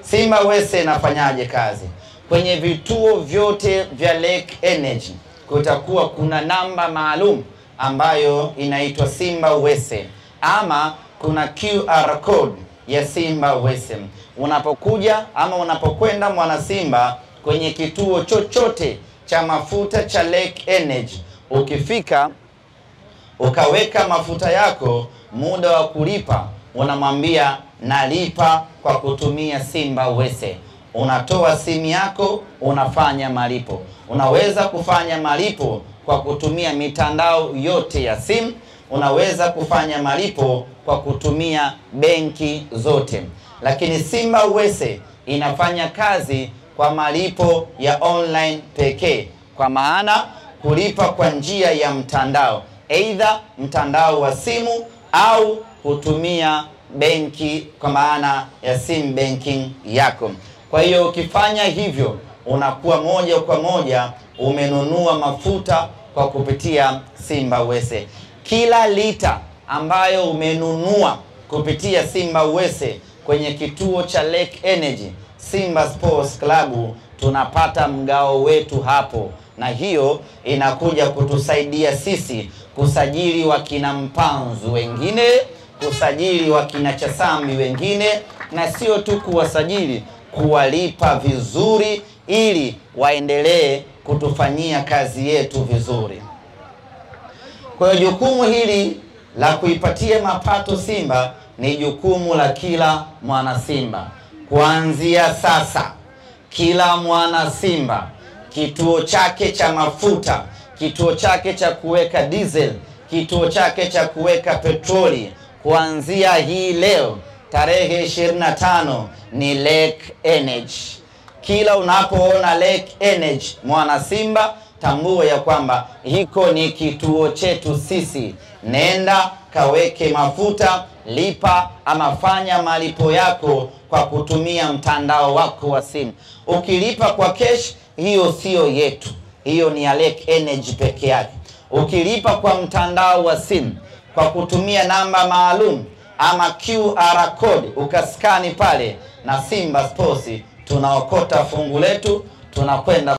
Simba Wese inafanyaje kazi? Kwenye vituo vyote vya Lake Energy kutakuwa kuna namba maalum ambayo inaitwa Simba Wese, ama kuna QR code ya Simba Wese. Unapokuja ama unapokwenda mwana Simba kwenye kituo chochote cha mafuta cha Lake Energy, ukifika ukaweka mafuta yako, muda wa kulipa unamwambia nalipa kwa kutumia Simba Wese. Unatoa simu yako, unafanya malipo. Unaweza kufanya malipo kwa kutumia mitandao yote ya simu. Unaweza kufanya malipo kwa kutumia benki zote. Lakini Simba Wese inafanya kazi kwa malipo ya online pekee, kwa maana kulipa kwa njia ya mtandao, either mtandao wa simu au kutumia benki kwa maana ya sim banking yako. Kwa hiyo ukifanya hivyo unakuwa moja kwa moja umenunua mafuta kwa kupitia Simba Wese. Kila lita ambayo umenunua kupitia Simba Wese kwenye kituo cha Lake Energy Simba Sports Club, tunapata mgao wetu hapo, na hiyo inakuja kutusaidia sisi kusajili wakina Mpanzu wengine, kusajili wakina Chasambi wengine, na sio tu kuwasajili, kuwalipa vizuri ili waendelee kutufanyia kazi yetu vizuri. Kwa hiyo jukumu hili la kuipatia mapato Simba ni jukumu la kila mwana Simba. Kuanzia sasa, kila mwana Simba kituo chake cha mafuta, kituo chake cha kuweka diesel, kituo chake cha kuweka petroli, kuanzia hii leo tarehe 25 ni Lake Energy. Kila unapoona Lake Energy mwana Simba, tambua ya kwamba hiko ni kituo chetu sisi. Nenda kaweke mafuta, lipa ama fanya malipo yako kwa kutumia mtandao wako wa simu. Ukilipa kwa cash, hiyo sio yetu, hiyo ni ya Lake Energy peke yake. Ukilipa kwa mtandao wa simu kwa kutumia namba maalum ama QR code, ukaskani pale na Simba Sports, tunaokota fungu letu, tunakwenda